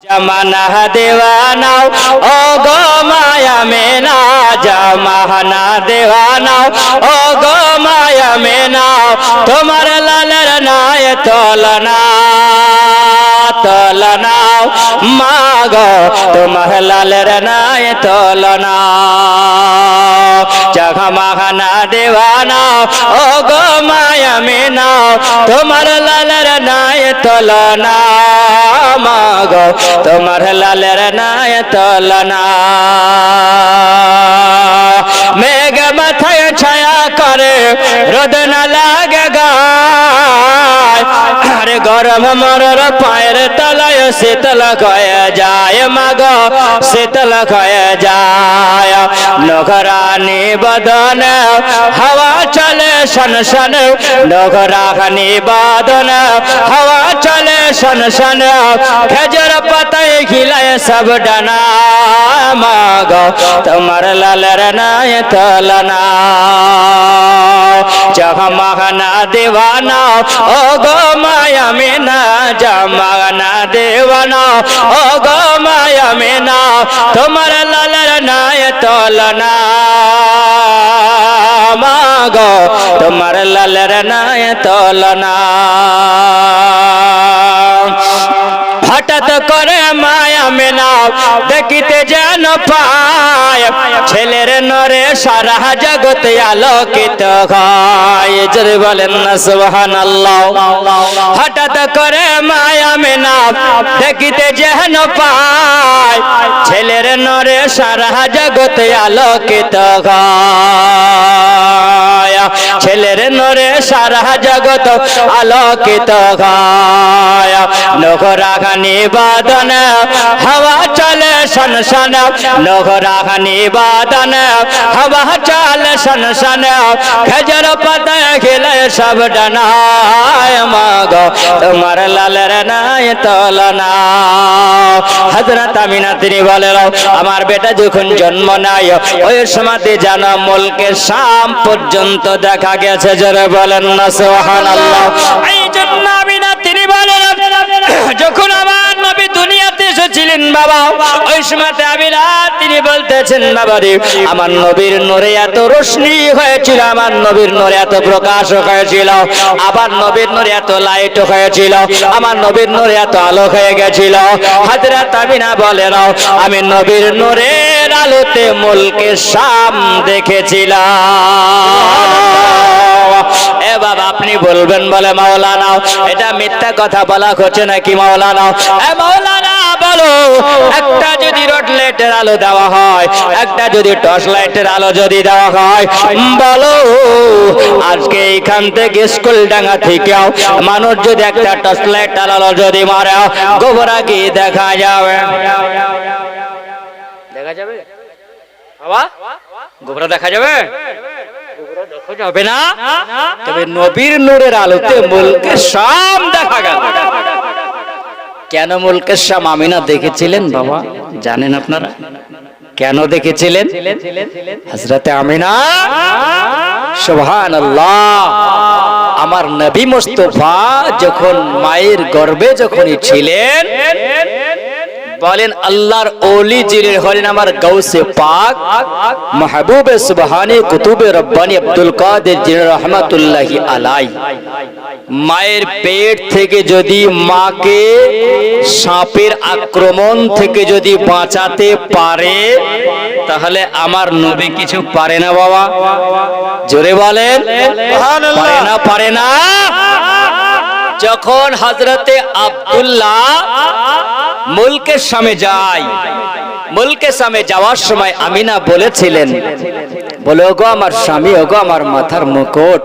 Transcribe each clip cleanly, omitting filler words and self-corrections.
জামানা দেওয়ানা ও গো মায়া মেনা, জামানা দেওয়ানা ও গো মায়া মেনা, তোমার লালের নাই তলনা তলনা মাগো, তোমার লালের নাই তলনা। জামানা দেওয়ানা ও গো মায়া মেনা, তোমার লালের নাই তলনা মাগো, তোমার লালের নাই তলনা। মেঘ মাথায় ছায়া করে রোদ না লাগে গায়, আরে গরম মরর পায়ের তলায় শীতল হয়ে যায় মাগো, শীতল হয়ে যায়। নগরানি বদন হাওয়া চলে শন শন, নগরানি বদন হাওয়া চলে শন শন, খেজুর পাতায় খিলায় সব ডানা মাগো, তোমার লালের নাই তলনা। জামানা দেওয়ানা ও গো মায়া মেনা, জামানা দেওয়ানা ও গো মায়া মেনা, তোমার লালের নাই তলনা মাগো, তোমার লালের নাই তলনা। হঠাৎ করে মায়া মেনা দেখিতে যেন পায়, ছেলের নরে সারা জগৎ আলোকিত হয়, জোরে বলেন না সুবহানাল্লাহ। হঠাৎ করে মায়া মেনা দেখিতে যেন পায়, ছেলের নরে সারা জগৎ আলোকিত হয়, ছেলের নরে সারা জগৎ আলোকিত হয়। নগরাখানি বাদন হাওয়া চলে শন শন, নগরাখানি বাদন হাওয়া চলে শন শন, খেজুর পাতায় খিলে সব ডানায় মাগো, তোমার লালের নাই তলনা। হযরত আমিনা তিনি বলেন, আমার বেটা যখন জন্ম নেয় ওই সময়তে যেন মুলকে শাম পর্যন্ত দেখা গেছে, জোরে বলেন না সুবহানাল্লাহ। এই জন্য আমিনা তিনি বলেন, যখন আমার নবী দুনিয়াতে এসেছিলেন বাবা, ওই সময়তে আমিনা তিনি বলতেছেন, বাবা রে আমার নবীর নূরে এত রোশনি হয়েছিল, আমার নবীর নূরে এত প্রকাশ হয়েছিল, আবার নবীর নূরে এত লাইট হয়েছিল, আমার নবীর নূরে এত আলো হয়ে গেছিল। হযরত আমিনা বলেন, আমি নবীর নূরের আলোতে মুলকে শাম দেখেছিলাম। এ বাবা আপনি বলবেন বলে মাওলানা এটা মিথ্যা কথা বলা হচ্ছে নাকি মাওলানা? এ মাওলানা বলো, একটা যদি রোড লাইটের আলো দেওয়া হয়, একটা যদি টর্চ লাইটের আলো যদি দেওয়া হয়, বলো আজকে এখান থেকে স্কুল ডাঙ্গা থেকেও মানুষ যদি একটা টর্চ লাইটের আলো যদি মারে, গোবরা কি দেখা যাবে? দেখা যাবে বাবা? গোবরা দেখা যাবে? যাবে না, তবে নবীর নূরের আলোতে মুলকে শাম দেখা গেল। কেন মুলকে শাম আমিনা দেখেছিলেন বাবা জানেন আপনারা? কেন দেখেছিলেন হযরতে আমিনা? সুবহানাল্লাহ। আমার নবী মুস্তাফা যখন মায়ের গর্ভে যখনই ছিলেন, বলেন আল্লাহর ওলি যিনি হলেন আমার গাউসে পাক মাহবুবে সুবহানী কুতুবে রব্বানী আব্দুল কাদের জিলানী রাহমাতুল্লাহি আলাইহি, মায়ের পেট থেকে যদি মাকে সাপের আক্রমণ থেকে যদি বাঁচাতে পারে, তাহলে আমার নবী কিছু পারে না বাবা? জোরে বলেন পারে না? পারে না। যখন হযরতে আব্দুল্লাহ মুলকের সামনে যায়, মুলকের সামনে যাওয়ার সময় আমিনা বলেছিলেন, বলে ওগো আমার স্বামী, ওগো আমার মাথার মুকুট,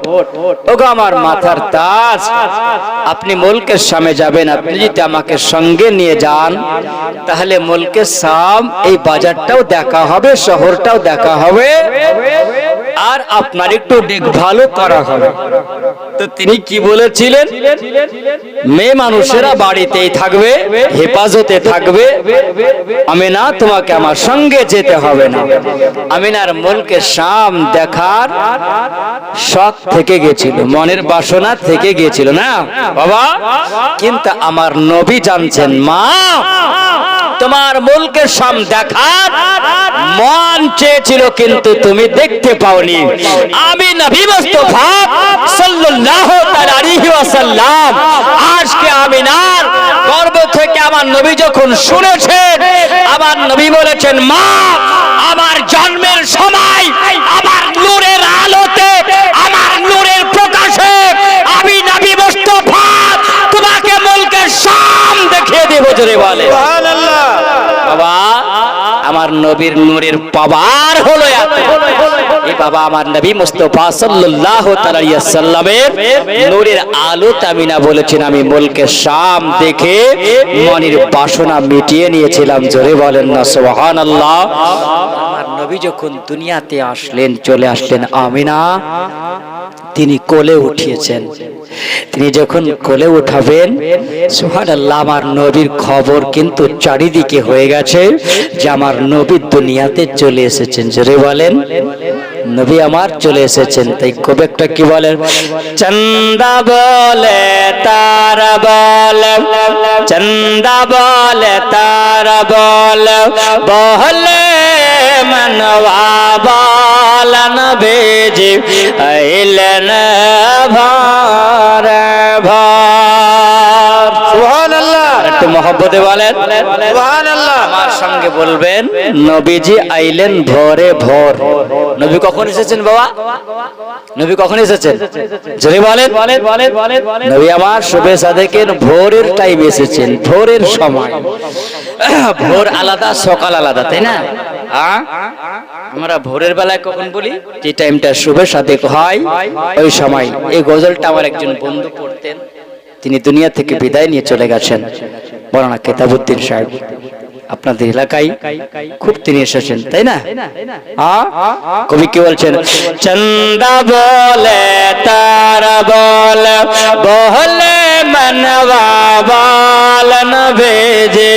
ওগো আমার মাথার তাজ, আপনি মুলকের সামনে যাবেন, আপনি যদি আমাকে সঙ্গে নিয়ে যান তাহলে মুলকের শাম এই বাজারটাও দেখা হবে, শহরটাও দেখা হবে, আর আপনার একটু দেখভালও করা হবে। তো তিনি কি বলেছিলেন? মেয়ে মানুষেরা বাড়িতেই থাকবে, হেফাজতে থাকবে, আমিনা তোমাকে আমার সঙ্গে যেতে হবে না। আমিনার মুলকে শাম দেখার শখ থেকে গেছিল, মনের বাসনা থেকে গেছিল না বাবা। কিন্তু আমার নবী জানছেন মা তোমার মুলকে শাম দেখার মন চেয়েছিল, কিন্তু তুমি দেখতে পাওনি। আমি নবী মুস্তাফা সাল্লাল্লাহু আলাইহি ওয়াসাল্লাম আজকে আমিনার গর্ভ থেকে আমার নবী যখন শুনেছেন, আমার নবী বলেছেন, মা আমার জন্মের সময় আমার নূরের আলোতে, আমার নূরের প্রকাশে আমি নবী মুস্তাফা তোমাকে মুলকে শাম দেখিয়ে দেব। জোরে বলে সুবহানাল্লাহ। বাবা আমার নবীর নূরের পাওয়ার হলো এত। এই বাবা আমার নবী মুস্তাফা সাল্লাল্লাহু আলাইহি ওয়াসাল্লামের নূরের আলো তামিনা বলেছেন, আমি মুলকে শাম দেখে মনের বাসনা মিটিয়ে নিয়েছিলাম। জোরে বলেন না সুবহানাল্লাহ। আমার নবী যখন দুনিয়াতে আসলেন, চলে আসলেন আমিনা, তিনি কোলে উঠিয়েছেন। তিনি যখন কোলে উঠাবেন, সুবহানাল্লাহ, আমার নবীর খবর কিন্তু চারিদিকে হয়ে গেছে যে আমার নবী দুনিয়াতে চলে এসেছেন। জোরে বলেন নবী আমার চলে এসেছেন। তাই কবি একটা কি বলেন, চন্দা বলে তার বল, চন্দা বলে তার বল, বহলে মনवा বল নবীজি আইলেন ভার ভার। সুবহানাল্লাহ। একটু মহব্বতে বলেন সুবহানাল্লাহ। আমার সঙ্গে বলবেন, নবীজি আইলেন ভোরে ভোর। নবী কখন এসেছেন বাবা? নবী কখন এসেছেন? জোরে বলেন। নবী আমার শুভে সাদেকের ভোরের টাইম এসেছেন, ভোরের সময়। ভোর আলাদা, সকাল আলাদা, তাই না? আমরা ভোরের বেলায় কখন বলি? যে টাইমটা শুভে সাদেক হয় ওই সময়। এই গজলটা আমার একজন বন্ধু পড়তেন, তিনি দুনিয়া থেকে বিদায় নিয়ে চলে গেছেন। মাওলানা কিতাবউদ্দিন সাহেব আপনাদের এলাকায় খুব তিনি এসেছেন, তাই না? কবি কি বলছেন, চন্দা বলে তার বল, বহলে মনवा বল নবীজি।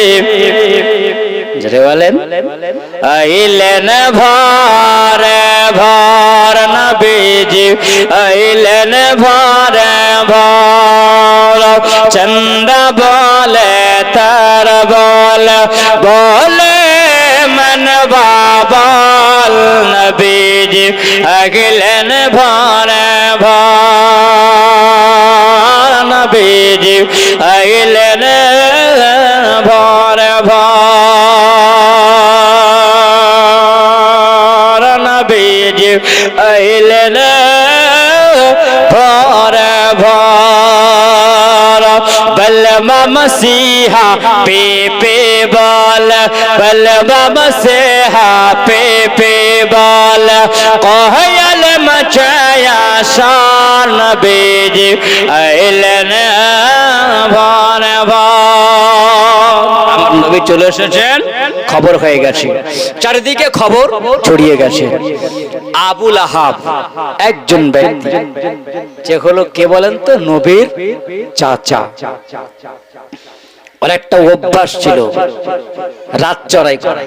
জোরে বলেন, আইলেন ভোরে ভোর নবীজি আইলেন ভোরে ভোর। চন্দা বলে তার বল, বলে মনवा বল নবীজি আইলেন ভোরে ভোর নবীজি আইলেন ভোরে ভোর নবীজি আইলেন ভোরে ভোর। বলমা মসিহা পে পে বল, বলমা মসিহা পে পে বল, কোহল মচায়া শান নবীজি আইলেন ভোরে ভোর। নবী চলে এসেছেন, খবর হয়ে গেছে, চারিদিকে খবর ছড়িয়ে গেছে। আবুল আহাব একজন ব্যক্তি, যে হলো কে বলেন তো? নবীর চাচা। ওর একটা অভ্যাস ছিল রাত চড়াই করা।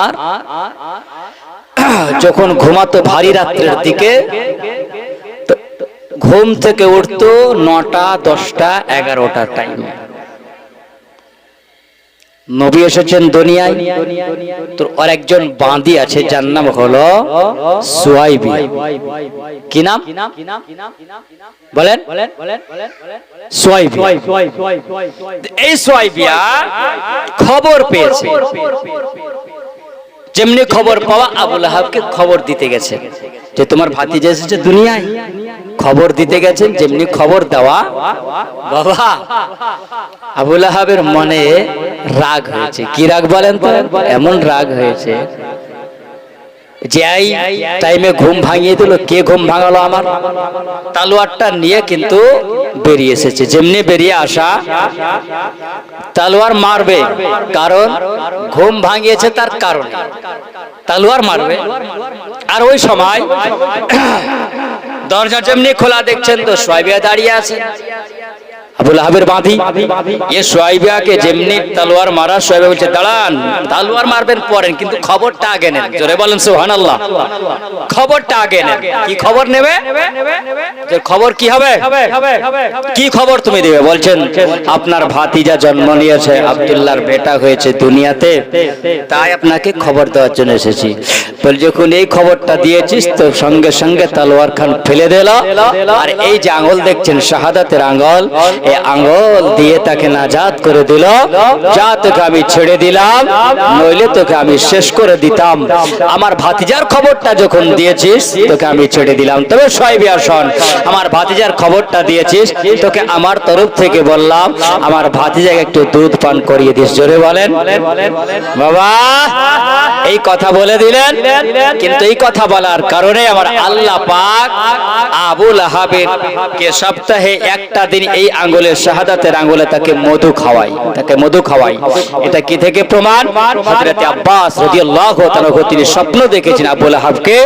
আর যখন ঘুমাতো ভারী রাত্রের দিকে, ঘুম থেকে উঠতো 9টা, 10টা, 11টার টাইমে। নবী এসেছেন দুনিয়ায়, তো ওর একজন বাঁদী আছে যার নাম হলো সুয়াইবি। কি নাম বলেন? সুয়াইবি। এই সুয়াইবিয়া খবর পেয়েছে, যেমনি খবর পাওয়া আবুল আহাবকে খবর দিতে গেছে যে তোমার ভাতিজা এসেছে দুনিয়ায়। খবর দিতে গেছেন, যেমনি খবর দেওয়া, বাবা আবুল আহাবের মনে রাগ হয়েছে। কি রাগ বলেন তো? এমন রাগ হয়েছে যে এই টাইমে ঘুম ভাঙিয়ে দিল। কে ঘুম ভাঙালো? আমার তালোয়ারটা নিয়ে কিন্তু বেরিয়ে এসেছে। যেমনি বেরিয়ে আসা, তালোয়ার মারবে, কারণ ঘুম ভাঙিয়েছে, তার কারণে তালোয়ার মারবে। আর ওই সময় দরজা যেমনি খোলা দেখছেন তো সুয়াইবিয়া দাঁড়িয়ে আছে। আবু লাহাবের বাঁধি এ শুআইবাকে যেমনি তলোয়ার মারা, শুআইবা বলছে দাঁড়ান, তলোয়ার মারবেন পরেন, কিন্তু খবরটা আগে নেন। জোরে বলেন সুবহানাল্লাহ। খবরটা আগে নেন। কি খবর নেবে? যে খবর কি হবে? কি খবর তুমি দেবে? বলছেন আপনার ভাতিজা জন্ম নিয়েছে, আব্দুল্লাহর বেটা হয়েছে দুনিয়াতে, তাই আপনাকে খবর দেওয়ার জন্য এসেছি। বল যখন এই খবরটা দিয়েছিস তো সঙ্গে সঙ্গে তলোয়ার খান ফেলে দিল, আর এই যে আঙ্গুল দেখছেন শাহাদাতের আঙ্গুল, এই আঙ্গুল দিয়ে তাকে নাজাত করে দিল। যা তোকে আমি ছেড়ে দিলাম, নইলে তোকে আমি শেষ করে দিতাম। আমার ভাতিজার খবরটা যখন দিয়েছিস তোকে আমি ছেড়ে দিলাম। তবে শুআইবা শোন, আমার ভাতিজার খবরটা দিয়েছিস, তোকে আমার তরফ থেকে বললাম আমার ভাতিজাকে একটু দুধ পান করিয়ে দিস। জোরে বলেন বাবা। এই কথা বলে দিলেন, কিন্তু এই কথা বলার কারণে আমার আল্লাহ পাক আবু লাহাবের কে সপ্তাহে একটা দিন এই আঙ্গুলের শাহাদাতের আঙ্গুলে তাকে মধু খাওয়াই, তাকে মধু খাওয়াই। এটা কি থেকে প্রমাণ? হযরত আব্বাস রাদিয়াল্লাহু তাআলা তিনি স্বপ্ন দেখেছেন আবু লাহাবকে,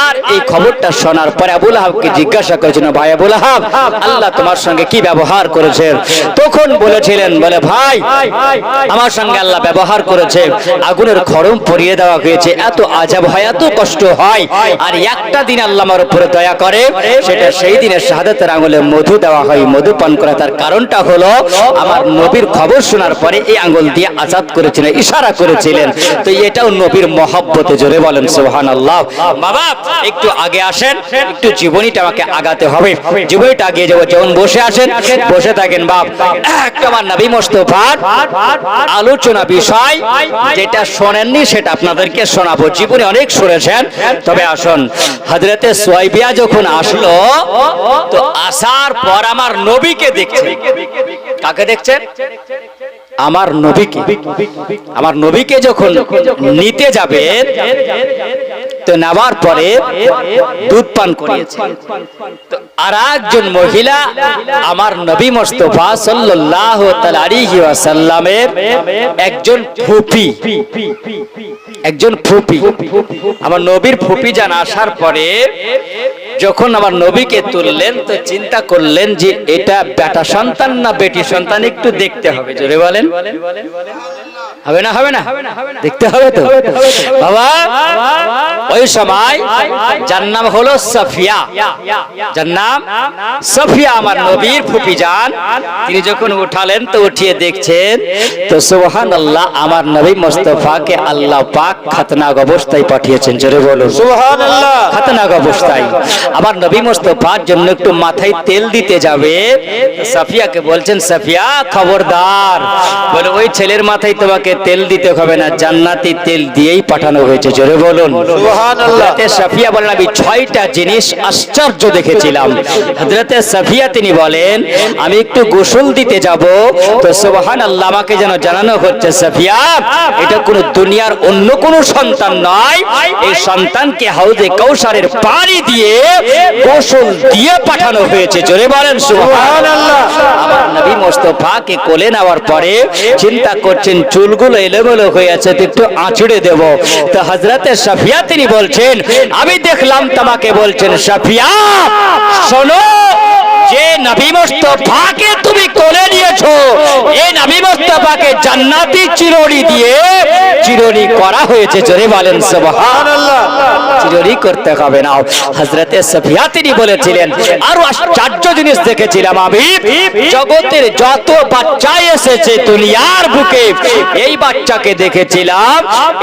আর এই খবরটা শোনার পরে আবু লাহাবকে জিজ্ঞাসা করেছেন, ভাই আবু লাহাব, আল্লাহ তোমার সঙ্গে কি ব্যবহার করেছেন? তখন বলেছিলেন, বলে ভাই আমার সঙ্গে আল্লাহ ব্যবহার করেছে, আগুনের খড়ম পরিয়ে দেওয়া হয়েছে, এত আযাব হয়, এত কষ্ট হয়, আর একটা দিন আল্লাহ আমার উপরে দয়া করে, সেটা সেই দিনের শাহাদাতের আঙ্গুলে মধু দেওয়া হয়, মধু পান করা। তার কারণটা হলো আমার নবীর খবর শোনার পরে এই আঙ্গুল দিয়ে আজাদ করেছিলেন, ইশারা করেছিলেন। তো এটাও নবীর মহব্বতে। জোরে বলেন সুবহানাল্লাহ। বাবা একটু আগে আসেন, একটু জীবনীটা আমাকে আগাতে হবে, জীবনীটা আগে যাবো। যেমন বসে আসেন, বসে থাকেন বাপ। একটা আমার নবী মুস্তাফার আলোচনা বিষয় যেটা শোনেননি সেটা আপনাদেরকে শোনাবো। জীবনে অনেক শুনেছেন, তবে আসুন। হযরতে শুআইবা যখন আসলো, তো আসার পর আমার নবীকে দেখছেন। কাকে দেখছেন? আমার নবীকে। আমার নবীকে যখন নিতে যাবেন, তো নেওয়ার পরে দুধ পান করিয়েছে। আর একজন মহিলা আমার নবী মুস্তাফা সাল্লাল্লাহু আলাইহি ওয়াসাল্লামের একজন ফুপি, একজন ফুপি। আমার নবীর ফুপি জান আসার পরে যখন আমার নবীকে তুললেন, তো চিন্তা করলেন যে এটা বেটা সন্তান না বেটি সন্তান, একটু দেখতে হবে। জোরে বলেন হবে না? হবে না? দেখতে হবে তো বাবা। ওই সময় যার নাম হলো সাফিয়া, যার নাম সাফিয়া, আমার নবীর ফুপি জান, তিনি যখন উঠালেন তো উঠিয়ে দেখছেন, তো সুবহানাল্লাহ, আমার নবী মুস্তাফাকে আল্লাহ পাক খাতনাগ অবস্থায় পাঠিয়েছেন। জোরে বলুন সুবহানাল্লাহ। খাতনাগ অবস্থায় আমার নবী মুস্তাফার জন্য একটু মাথায় তেল দিতে যাবে, সাফিয়াকে বলছেন, সাফিয়া খবরদার, বলে ওই ছেলের মাথায় তোমাকে তেল দিতে হবে না, জান্নাতি তেল দিয়েই পাঠানো হয়েছে। জোরে বলুন সুবহানাল্লাহ। হযরতে সাফিয়া বলেন, আমি 6টা জিনিস আশ্চর্য দেখেছিলাম। হযরতে সাফিয়া তিনি বলেন, আমি একটু গোসল দিতে যাব, তো সুবহানাল্লাহ, আমাকে যেন জানানো হচ্ছে, সাফিয়া এটা কোনো দুনিয়ার অন্য কোনো সন্তান নয়, এই সন্তানকে হাউজে কাউসারের পানি দিয়ে গোসল দিয়ে পাঠানো হয়েছে। জোরে বলেন সুবহানাল্লাহ। আমার নবী মুস্তাফাকে কোলে নেওয়ার পরে চিন্তা করছেন চুলগুলো এলোমেলো হয়ে আছে, একটু আঁচড়ে দেব। তো হযরতে সাফিয়া তিনি বলছেন, আমি দেখলাম তোমাকে, বলছেন সাফিয়া শোনো, যে নবী মুস্তাফাকে তুমি কোলে নিয়েছো, এই নবী মুস্তাফাকে জান্নাতি চিরুনি দিয়ে চিরুনি করা হয়েছে। জোরে বলেন সুবহানাল্লাহ। চিরুনি করতে হবে না। হযরতে সাফিয়া তিনি বলেছিলেন, আরো আশ্চর্য জিনিস দেখেছিলাম আমি, জগতের যত বাচ্চা এসেছে দুনিয়ার বুকে, এই বাচ্চাকে দেখেছিলাম,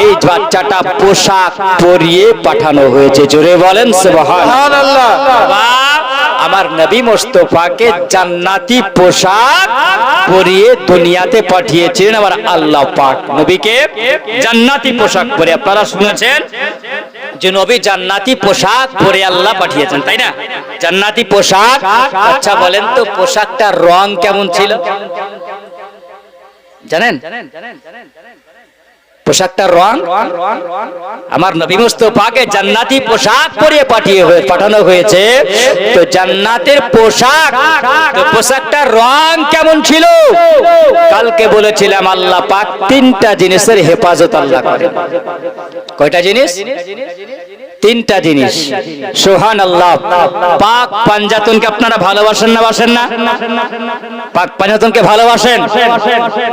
এই বাচ্চাটা পোশাক পরিয়ে পাঠানো হয়েছে। জোরে বলেন সুবহানাল্লাহ। আমার নবী মুস্তাফাকে জান্নাতি পোশাক পরিয়ে দুনিয়াতে পাঠিয়েছিলেন আমার আল্লাহ পাক। নবীকে জান্নাতি পোশাক পরে, আপনারা শুনেছেন যে নবী জান্নাতি পোশাক পরে আল্লাহ পাঠিয়েছেন, তাই না? জান্নাতি পোশাক। আচ্ছা বলেন তো পোশাকটার রং কেমন ছিল জানেন? পোশাকটার রং, আমার নবী মুস্তাফাকে জান্নাতি পোশাক পরিয়ে পাঠানো হয়েছে, তো জান্নাতের পোশাক, তো পোশাকটার রং কেমন ছিল? কালকে বলেছিলাম আল্লাহ পাক 3টা জিনিসের হেফাজত আল্লাহ করেন। কয়টা জিনিস? তিনটা জিনিস। সুবহানাল্লাহ। পাক পাঞ্জাতনকে আপনারা ভালোবাসেন না বাসেন না? পাক পাঞ্জাতনকে ভালোবাসেন?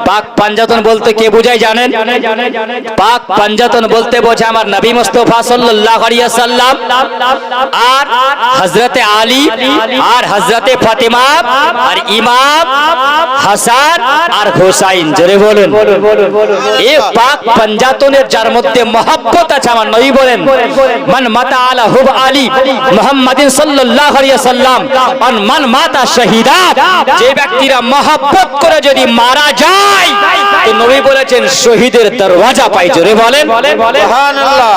পাক পাঞ্জাতন বলতে কে বোঝায় জানেন? পাক পাঞ্জাতন বলতে বোঝায় আমার নবী মুস্তাফা সাল্লাল্লাহু আলাইহি ওয়াসাল্লাম আর হযরতে আলী আর হযরতে ফাতিমা আর ইমাম হাসান আর হুসাইন। জোরে বলুন। এই পাক পাঞ্জাতনের যার মধ্যে মহব্বত আছে, আমার নবী বলেন মান মাতা আলা হুব আলী মুহাম্মাদিন সাল্লাল্লাহু আলাইহি ওয়াসাল্লাম আর মান মাতা শাহীদা, যে ব্যক্তিরা মহব্বত করে যদি মারা যায় তো নবী বলেছেন শহীদের দরওয়াজা পায়। জোরে বলেন সুবহানাল্লাহ।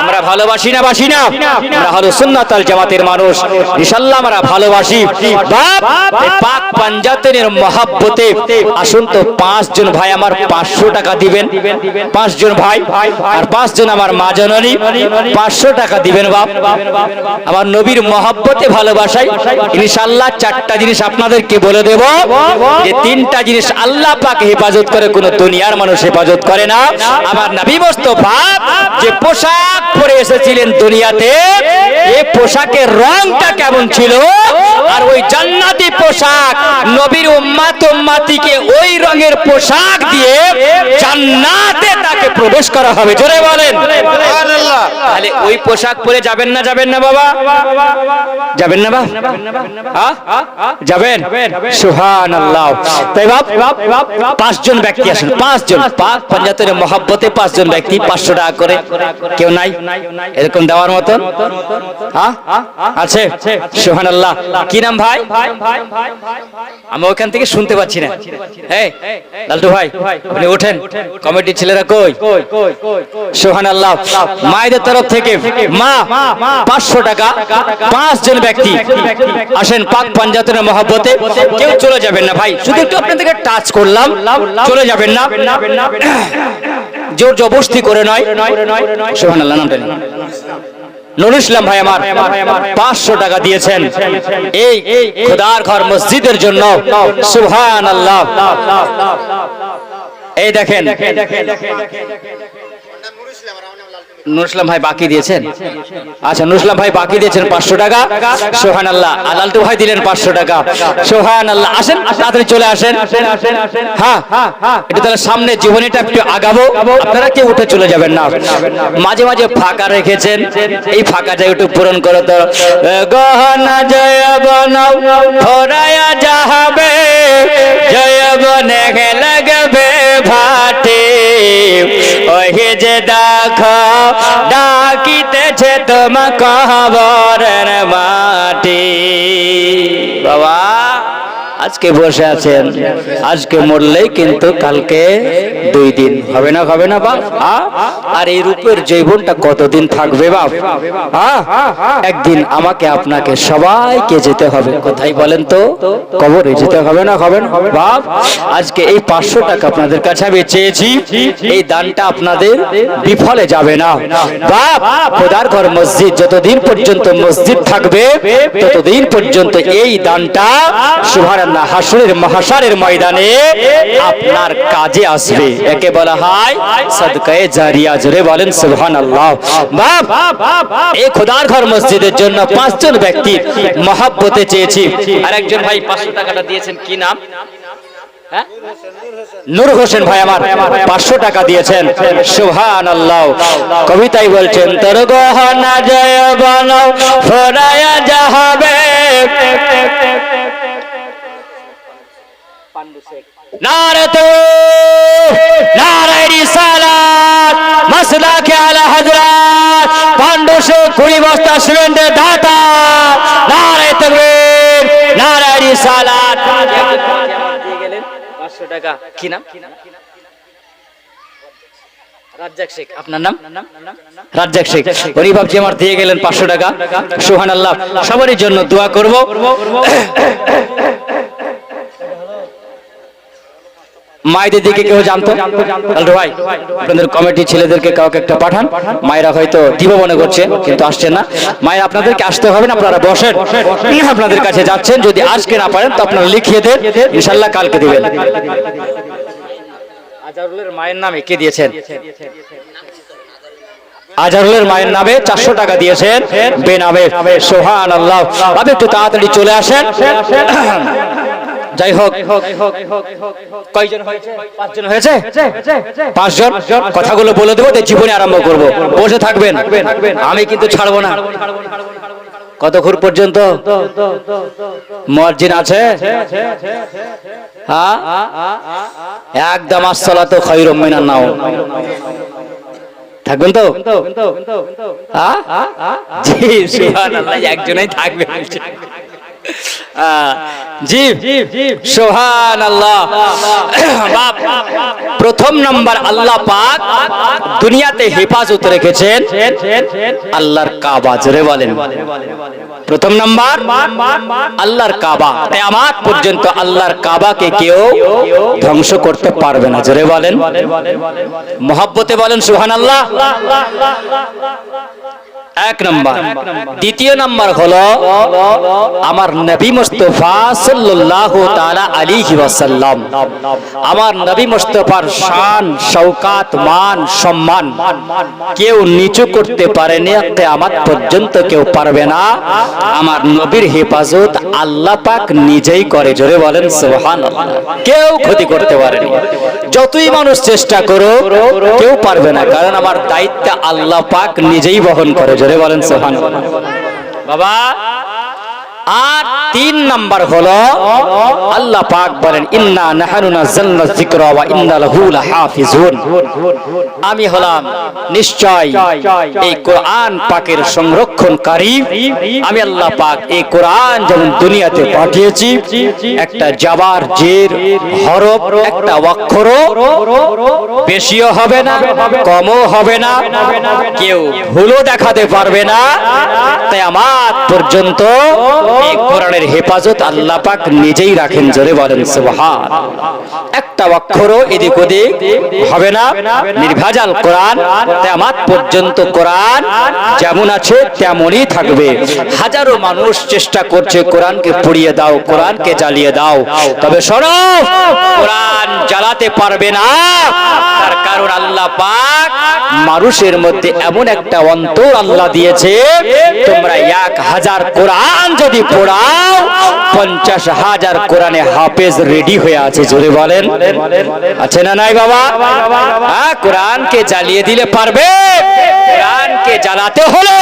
আমরা ভালোবাসি না বাসি না? আমরা হলো সুন্নাত ওয়াল জামাতের মানুষ, ইনশাআল্লাহ আমরা ভালোবাসি। বাপ পাক পাঞ্জাতনের মহব্বতে আসুন তো 5 জন ভাই আমার 500 টাকা দিবেন। 5 জন ভাই আর 5 জন আমার মা জননী 500 টাকা দিবেন বাপ। আমার নবীর মহব্বতে ভালোবাসাই ইনশাআল্লাহ 4টা জিনিস আপনাদেরকে বলে দেব, যে 3টা জিনিস আল্লাহ পাক হেফাজত করে, কোন দুনিয়ার মানুষ হেফাজত করে না। আমার নবী মুস্তাফা যে পোশাক পরে এসেছিলেন দুনিয়াতে, এই পোশাকের রংটা কেমন ছিল, আর ওই জান্নাতি পোশাক নবীর উম্মত উম্মতিকে ওই রঙের পোশাক দিয়ে জান্নাতে তাকে প্রবেশ করা হবে। জোরে বলেন সুবহানাল্লাহ। তাহলে ওই পোশাক পরে যাবেন না যাবেন না বাবা? যাবেন না বাবা? যাবেন? সুবহানাল্লাহ। তাই বাপ 5 জন ব্যক্তি আসেন, 5 জন পাক পাঞ্জাতনের মহব্বতে 5 জন ব্যক্তি 500 টাকা করে। কেউ নাই এরকম দেওয়ার মতন? আছে? সুবহানাল্লাহ। কি নাম ভাই? আমি ওখান থেকে শুনতে পাচ্ছি না। এই লালটু ভাই আপনি ওঠেন, কমিটির ছেলেরা কই? সুবহানাল্লাহ। মায়েদের তরফ থেকে মা 500 টাকা 5 জন ব্যক্তি আসেন পাক পাঞ্জাতনের মহব্বতে। কেউ চলে যাবেন না ভাই, শুধু একটু আপনাদেরকে টাচ করলাম, চলে যাবেন না, জোর জবরদস্তি করে নয়। সুবহানাল্লাহ। নামটা নুরুল ইসলাম ভাই আমার 500 টাকা দিয়েছেন এই খোদার ঘর মসজিদের জন্য। সুবহানাল্লাহ। এই দেখেন নুরুল ইসলাম ভাই বাকি দিয়েছেন। আচ্ছা নুরুল ইসলাম ভাই বাকি দিয়েছেন 500 টাকা। সুবহানাল্লাহ। আলালটু ভাই দিলেন 500 টাকা। সুবহানাল্লাহ। আসেন তাড়াতাড়ি চলে আসেন। হ্যাঁ এটা তাহলে সামনে জীবনীটা একটু আগাবো, আপনারা কেউ উঠে চলে যাবেন না। মাঝে মাঝে ফাঁকা রেখেছেন, এই ফাঁকা জায়গা একটু পূরণ করো তো। গহনা জয় বনাও ফরায়া যাবে, জয় বনে লাগবে ভাটে, ওহে যে দেখো ডাকিতেছে তোমা কবরের মাটি। বাবা আজকে বসে আছেন, আজকে মরলেই কিন্তু কালকে 2 দিন হবে না, হবে না বাপ? আর এই রূপের জীবনটা কতদিন থাকবে বাপ? একদিন আমাকে আপনাকে সবাইকে যেতে হবে। কোথায় বলেন তো? কবরে যেতে হবে না, হবে না বাপ? আজকে এই 500 টাকা আপনাদের কাছে আমি চেয়েছি, এই দানটা আপনাদের বিফলে যাবে না বাপ। খোদার ঘর মসজিদ যতদিন পর্যন্ত মসজিদ থাকবে ততদিন পর্যন্ত এই দানটা সুবহানাল্লাহ হাসরের মহাশারের ময়দানে আপনার কাজে আসবে। একে বলা হয় সাদকায়ে জারিয়া। জোরে বলেন সুবহানাল্লাহ। বাপ এই খোদার ঘর মসজিদের জন্য 5 জন ব্যক্তি মহব্বতে চেয়েছি। আর একজন ভাই 500 টাকাটা দিয়েছেন, কি নাম? নূর হোসেন ভাই আমার 500 টাকা দিয়েছেন। সুবহানাল্লাহ। কবিতায় বলছেন তোর গহনা জয় বনাও ফরায়া যাবে, নারে তো নারে রিসালাত মাসলাকে আলা হযরত পান্ডু শেখ 20 বস্তা সিমেন্টের দাতা, নারে তাকবীর নারে রিসালাত। দিয়ে গেলেন 500 টাকা। কি নাম? রাজ্জাক শেখ। আপনার নাম? রাজ্জাক শেখ। ওরি বাপজি আমার দিয়ে গেলেন 500 টাকা। সুবহানাল্লাহ। সবারই জন্য দোয়া করব। মায়েদের দিকে কেউ জানতো? ভাই আপনাদের কমিটির ছেলেদেরকে কাউকে একটা পাঠান, মায়েরা হয়তো দিব মনে করছে কিন্তু আসছে না। মায়ের আপনাদেরকে আসতে হবে না, আপনারা বসেন, আপনাদের কাছে যাচ্ছেন। যদি আজকে না পারেন তো আপনারা লিখিয়ে দেন, ইনশাআল্লাহ কালকে দিবেন। আজারুলের মায়ের নামে কে দিয়েছেন? আজহারুলের মায়ের নামে 400 টাকা দিয়েছেন বেনামে। সুবহানাল্লাহ। আপনি একটু তাড়াতাড়ি চলে আসেন। যাই হোক, কয়জন হয়েছে? 5 জন হয়েছে। 5 জন কথাগুলো বলে দেবো, জীবনে আরম্ভ করব। বসে থাকবেন, আমি কিন্তু ছাড়বো না। কতক্ষণ পর্যন্ত? মুয়াজ্জিন আছে? হ্যাঁ, একদম আসসালাতু খায়রুম মিনান নাওম। থাকবেন তো? হ্যাঁ জি, সুবহানাল্লাহ, একজনই থাকবে। জি, সুবহানাল্লাহ। প্রথম নাম্বার, আল্লাহ পাক দুনিয়াতে হেফাজত রেখেছেন আল্লাহর কাবা। জোরে বলেন। প্রথম নাম্বার আল্লাহর কাবা। কিয়ামত পর্যন্ত আল্লাহর কাবাকে কেউ ধ্বংস করতে পারবে না। জোরে বলেন, মহব্বতে বলেন সুবহানাল্লাহ। এক নাম্বার। দ্বিতীয় নাম্বার হলো আমার নবী মুস্তাফা সাল্লাল্লাহু তাআলা আলাইহি ওয়াসাল্লাম, আমার নবী মুস্তাফার শান, শওকাত, মান, সম্মান কেউ নিচু করতে পারেনি, কিয়ামত পর্যন্ত কেউ পারবে না। আমার নবীর হেফাজত আল্লাহ পাক নিজেই করে। জোরে বলেন সুবহানাল্লাহ। কেউ ক্ষতি করতে পারেনি, যতই মানুষ চেষ্টা করো কেউ পারবে না, কারণ আমার দায়িত্ব আল্লাহ পাক নিজেই বহন করে। জোরে বলেন সুবহানাল্লাহ। বাবা, আর 3 নাম্বার হলো আল্লাহ পাক বলেন ইন্না নাহনু নাযালনা যিকরা ওয়া ইন্না লাহু লাহাফিজুন। আমি হলাম নিশ্চয় এই কোরআন পাকের সংরক্ষণকারী। আমি আল্লাহ পাক এই কোরআন যেমন দুনিয়াতে পাঠিয়েছি, একটা জাবার জের হরফ, একটা অক্ষরও বেশিও হবে না, কমও হবে না, কেউ ভুলও দেখাতে পারবে না। কিয়ামত পর্যন্ত এই কোরআনের হেফাজত আল্লাহ পাক নিজেই রাখেন। জোরে বলেন সুবহানাল্লাহ। একটা অক্ষরও এদিক ওদিক হবে না, নির্ভেজাল কোরআন। কিয়ামত পর্যন্ত কোরআন যেমন আছে তেমনই থাকবে। হাজারো মানুষ চেষ্টা করছে কোরআনকে পুড়িয়ে দাও, কোরআনকে জ্বালিয়ে দাও, তবে শোনো, কোরআন জ্বালাতে পারবে না। তার কারণ আল্লাহ পাক মানুষের মধ্যে এমন একটা অন্তর আল্লাহ দিয়েছে, তোমরা 1000 কোরআন যদি পড়াও 50,000 কোরআনে হাফেজ রেডি হয়ে আছে। জোরে বলেন, আছে না নাই বাবা? হ্যাঁ, কোরআনকে জ্বালিয়ে দিলে পারবে? কোরআনকে জ্বালাতে হলে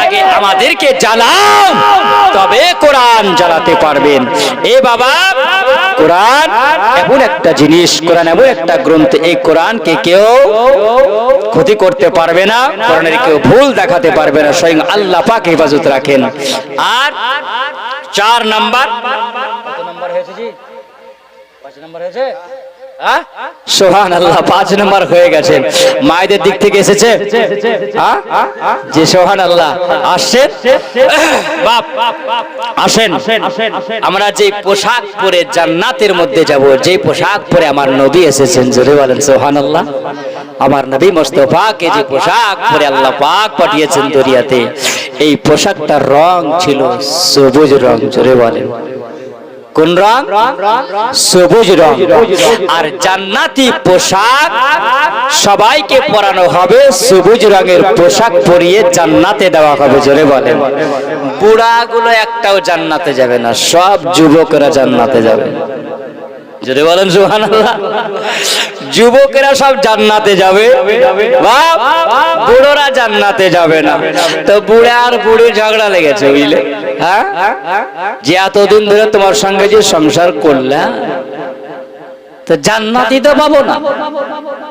আগে আমাদেরকে জ্বালাও, তবে কোরআন জ্বালাতে পারবেন। এ বাবা, কোরআন এমন একটা জিনিস, কোরআন এমন একটা গ্রন্থ, এই কোরআনকে কেউ ক্ষতি করতে পারবে না, কোরআনের কেউ ভুল দেখাতে পারবে না, স্বয়ং আল্লাহ পাক হেফাজত রাখেন। আর 4 নাম্বার, কত নাম্বার হয়েছে জি? 5 নাম্বার হয়েছে। সুবহানাল্লাহ, 5 নাম্বার হয়ে গেছে। মায়েদের দিক থেকে এসেছে জি, সুবহানাল্লাহ। আসেন বাপ, আসেন। আমরা যে পোশাক পরে জান্নাতের মধ্যে যাব, যে পোশাক পরে আমার নবী এসেছেন, জোরে বলেন সুবহানাল্লাহ। আমার নবী মুস্তাফাকে যে পোশাক পরে আল্লাহ পাক পাঠিয়েছেন দুনিয়াতে, এই পোশাকটার রং ছিল সবুজ রং। জোরে বলেন, কোন রং? সবুজ রং। আর জান্নাতি পোশাক সবাইকে পরানো হবে, সবুজ রঙের পোশাক পরিয়ে জান্নাতে দেওয়া হবে। জোরে বলেন, বুড়াগুলো একটাও জান্নাতে যাবে না, সব যুবকরা জান্নাতে যাবে। জোরে বলেন সুবহানাল্লাহ। যুবকেরা সব জান্নাতে যাবে, বুড়োরা জান্নাতে যাবে না। তো বুড়া আর বুড়ির ঝগড়া লেগেছে, বুঝলে? হ্যাঁ, যে এতদিন ধরে তোমার সঙ্গে যে সংসার করলে, তো জান্নাতি তো পাবো না,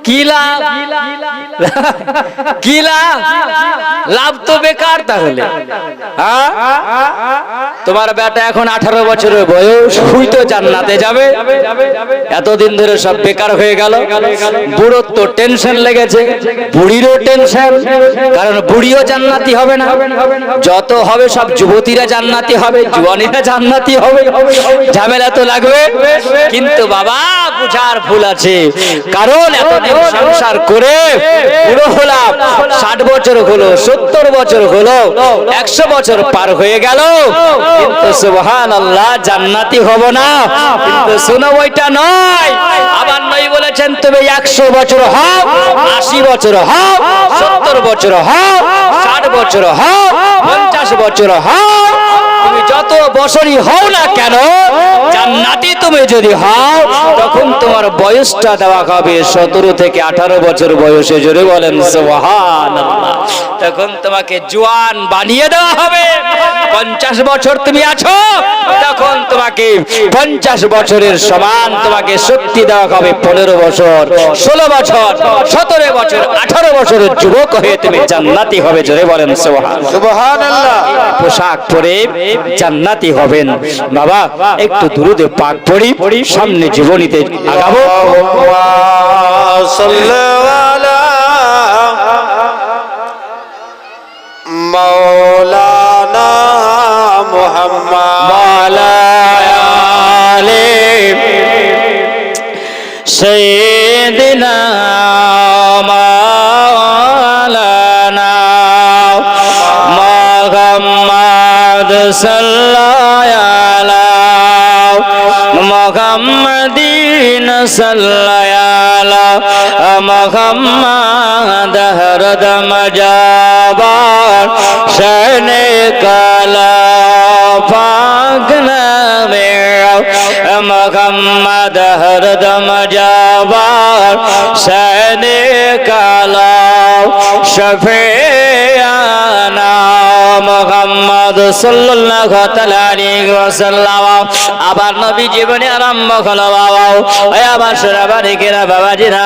কি লাভ? কি লাভ? লাভ তো বেকার। তাহলে তোমার বেটা এখন 18 বছরের বয়স, হুই তো জান্নাতে যাবে, এতদিন ধরে সব বেকার হয়ে গেল। বুড়োর তো টেনশন লেগেছে, বুড়িরও টেনশন, কারণ বুড়িও জান্নাতি হবে না। যত হবে সব যুবতীরা জান্নাতি হবে, জওয়ানিরা জান্নাতি হবে, ঝামেলা তো লাগবে। কিন্তু বাবা, বোঝার ভুল আছে, কারণ এতদিন সংসার করে বুড়ো হলাম, 60 বছর হলো, 70 বছর হলো, 100 বছর পার হয়ে গেল, কিন্তু সুবহানাল্লাহ জান্নাতি হব না। কিন্তু শোনো, ওইটা নয়। আবার নবী বলেছেন তুমি 100 বছর হও, 80 বছর হও, 70 বছর হও, 60 বছর হও, 50 বছর হও, তুমি যত বছরই হও না কেন, জান্নাতি তুমি যদি হও, তখন তোমার বয়সটা দেওয়া হবে 17 থেকে 18 বছর বয়সে। জোরে বলেন সুবহানাল্লাহ। তখন তোমাকে জওয়ান বানিয়ে দেওয়া হবে। 50 বছর তুমি আছো, তখন তোমাকে 50 বছরের সমান তোমাকে শক্তি দেওয়া হবে। 15 বছর, 16 বছর, 17 বছর, 18 বছরের যুবক হয়ে তুমি জান্নাতি হবে। জোরে বলেন সুবহানাল্লাহ। পোশাক পরে জান্নাতি হবেন। বাবা একটু দুরূদে পাক পড়ি, সামনে জীবনীতে আগাবো। মৌলানা মুহাম্মদ সাইয়্যিদিনা মাওলানা মুহাম্মদ সাল্লাল্লাহু আলাইহি মুহাম্মাদিন সাল্লাল্লাহু আলাইহি মুহাম্মদ হরদম জাবার শানে কালা পাক নামে মুহাম্মদ হরদম জাবার শানে কালা শফিয়ানা মুহাম্মদ সাল্লাল্লাহু আলাইহি ওয়াসাল্লাম। আবার নবী জীবনে আরম্ভ হলো বাবা, ওই আমার সোনাবাড়ি কিনা বাবাজিরা,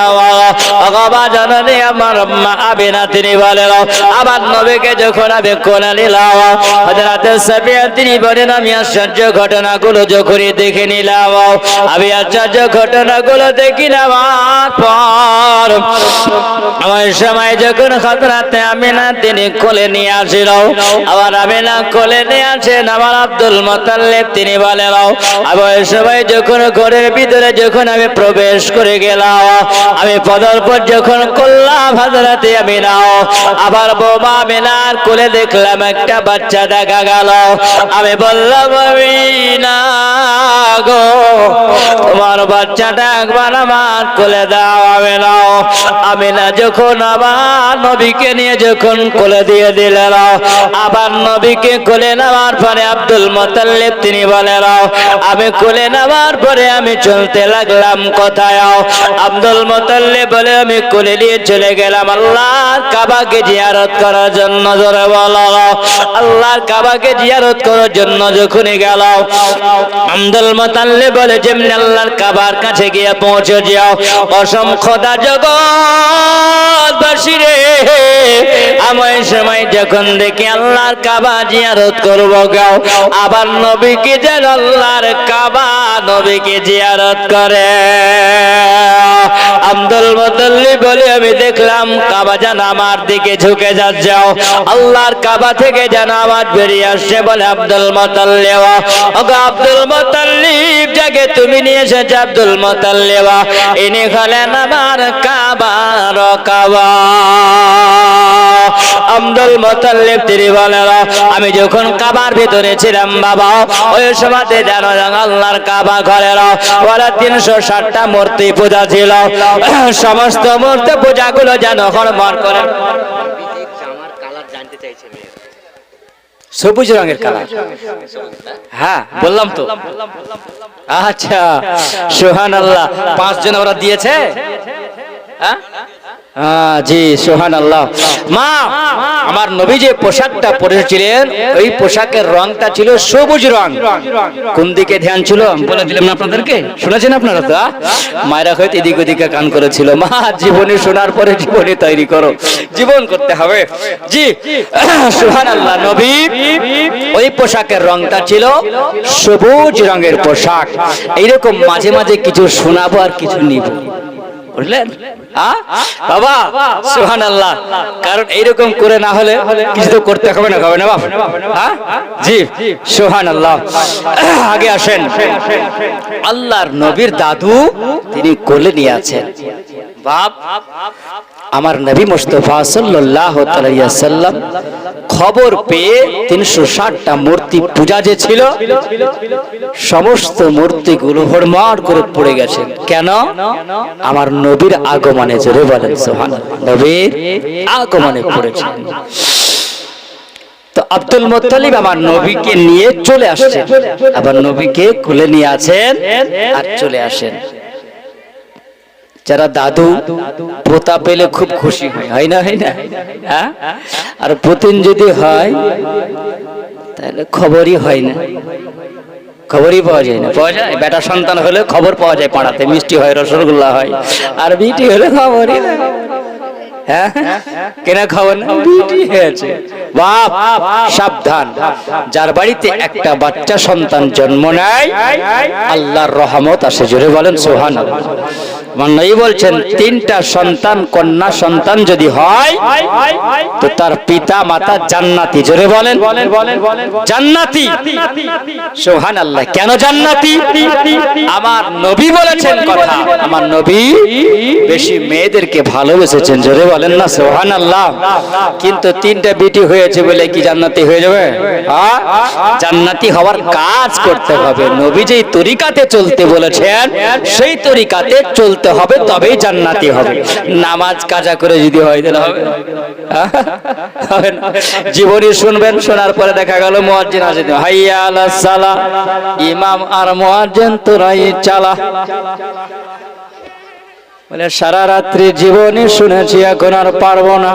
বাবা জানানি আমার মা আমিনা তিনি বলেন, আবার নবীকে যখন আমি কোলে নিলাম, হযরত সাফিয়া তিনি বলেন আমি আশ্চর্য ঘটনাগুলো যখনই দেখে নিলাম, আমি আশ্চর্য ঘটনাগুলো দেখি নেওয়ার পর আমার সময় যখন হযরত আমিনা তিনি কোলে নিয়ে আসিল, আবার আমিনা কোলে নিয়ে আসেন আমার আব্দুল মুত্তালিব তিনি বলেন, আবার সবাই যখন ঘরের ভিতরে যখন আমি প্রবেশ করে গেলাম, আমি পদার্পণ যখন করলাম হযরত আমিনা, আবার বৌমা আমিনার কোলে দেখলাম একটা বাচ্চা দেখা গেল। আমি বললাম আমিনা গো, তোমার বাচ্চাটা একবার আমার কোলে দাও। আমিনা আমিনা যখন আবার নবীকে নিয়ে যখন কোলে দিয়ে দিলেন, আবার নবীকে কোলে নেওয়ার পরে আব্দুল মুত্তালিব তিনি বলেন, আমি কোলে নেওয়ার পরে আমি চলতে লাগলাম কোথায়? আব্দুল মুত্তালিব বলে আমি কোলে নিয়ে চলে গেলাম আল্লাহর কাবাকে জিয়ারত করার জন্য। জোরে বলো, আল্লাহর কাবাকে জিয়ারত করার জন্য যখনই গেল, আব্দুল মুত্তালিব বলে যেমনি আল্লাহর কাবার কাছে গিয়ে পৌঁছে যাও, অসংখ্য জগৎবাসী রে, আমি সময় যখন দেখি আল্লাহর কাবা জিয়ারত করব গাও, আবার নবীকে যেন আল্লাহর কাবা নবীকে জিয়ারত করে। আব্দুল মুত্তালিব বলে আমি দেখলাম কাবা যেন আমার দিকে ঝুঁকে যাচ্ছে, আল্লাহর কাবা থেকে যেন আওয়াজ বেরিয়ে আসছে। বলে আব্দুল মুত্তালিব, ওগো আব্দুল মুত্তালিব, যাকে তুমি নিয়ে এসেছো আব্দুল মুত্তালিব, ইনি হলেন আমার কাবার কাবা। আব্দুল মুত্তালিব তিনি বলেন, আমি যখন কাবার ভিতরে ছিলাম বাবা, ওই সময়তে জানো আল্লাহর কাবা ঘরের ওরা 360টা মূর্তি পূজা ছিল, সমস্ত মূর্তি পূজাগুলো যেন হরমর করে। সবুজ রঙের কালার, হ্যাঁ বললাম তো। আচ্ছা সুবহানাল্লাহ, 5 জন ওরা দিয়েছে। হ্যাঁ জি সুবহানাল্লাহ। মা আমার নবী যে পোশাকটা পরেছিলেন, ওই পোশাকের রংটা ছিল সবুজ রং। কোন দিকে ধ্যান ছিল আমি বলে দিলাম না আপনাদেরকে, শুনেছেন আপনারা তো? মায়েরা হয়তো এদিক ওদিকে কান করেছিল। মা জীবনে শোনার পরে জীবনে তৈরি করো, জীবন করতে হবে। জি সুবহানাল্লাহ, নবী ওই পোশাকের রংটা ছিল সবুজ রঙের পোশাক। এইরকম মাঝে মাঝে কিছু শোনাবো আর কিছু নিব। বুঝলেন? বাবা সুবহানাল্লাহ। কারণ এইরকম করে না হলে কিছু তো করতে হবে না, হবে না বাপ? জি সুবহানাল্লাহ। আগে আসেন, আল্লাহর নবীর দাদু তিনি কোলে নিয়ে আছেন। বাপ, আমার নবী মুস্তাফা সাল্লাল্লাহু আলাইহি ওয়াসাল্লাম খবর পেয়ে 360টা মূর্তি পূজা যে ছিল সমস্ত মূর্তিগুলো হুড়মাড় করে পড়ে গেছে। কেন? আমার নবীর আগমনে। জোরে বলেন সুবহানাল্লাহ। নবীর আগমনে পড়েছে। তো আব্দুল মুত্তালিব আমার নবীকে নিয়ে চলে আসছেন, আবার নবীকে কোলে নিয়ে আছেন আর চলে আসেন। যারা দাদু পোতা পেলে খুব খুশি হয়, হয় না? হয় না? হ্যাঁ। আর পুতিন যদি হয় তাহলে খবরই হয় না, খবরই পাওয়া যায় না। পাওয়া যায়? বেটা সন্তান হলে খবর পাওয়া যায়, পাড়াতে মিষ্টি হয়, রসগোল্লা হয়। আর বিটি হলে খবরই না। হ্যাঁ, কেনা খবর না, বিটি হয়েছে। বাপ সাবধান, যার বাড়িতে একটা বাচ্চা সন্তান জন্ম নেয় আল্লাহর রহমত আসে। জোরে বলেন সুবহানাল্লাহ। নবী বলছেন 3টা সন্তান কন্যা সন্তান যদি হয় তো তার পিতা মাতা জান্নাতি। জোরে বলেন জান্নাতি। সুবহানাল্লাহ। কেন জান্নাতি? আমার নবী বলেছেন কথা, আমার নবী বেশি মেয়েদেরকে ভালোবেসেছেন। জোরে বলেন না সুবহানাল্লাহ। কিন্তু 3টা বেটি হয়েছে বলে কি জান্নাতি হয়ে যাবে? জান্নাতি হওয়ার কাজ করতে হবে। নবী যেই তরিকাতে চলতে বলেছেন সেই তরিকাতে চলতে হবে, তবেই জান্নাতি হবে। নামাজ কাজা করে যদি হয় তাহলে হবে? হবে না। জীবনী শুনবেন, শোনার পরে দেখা গেল মুয়াজ্জিন আসে, হাইয়া আলাস সালাহ, ইমাম আর মুয়াজ্জিন তোরাই চালা। বলে সারা রাত্রি জীবনী শুনেছি, এখন আর পারবো না।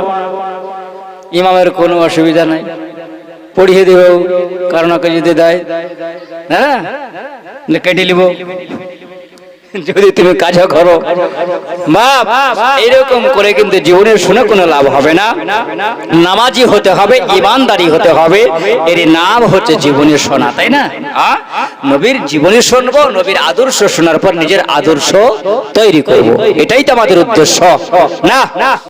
ইমামের কোনো অসুবিধা নাই, পড়িয়ে দিব, কারণ যদি দেয় না কেটে নিব যদি তুমি কাজ করো। বাপ, এরকম করে কিন্তু জীবনের শুনে কোনো লাভ হবে না। নামাজি হতে হবে, ইমানদারি হতে হবে। এর নাম হচ্ছে জীবনী শোনা, তাই না? নবীর জীবনী শুনবো, নবীর আদর্শ শোনার পর নিজের আদর্শ তৈরি করব, এটাই তো আমাদের উদ্দেশ্য না।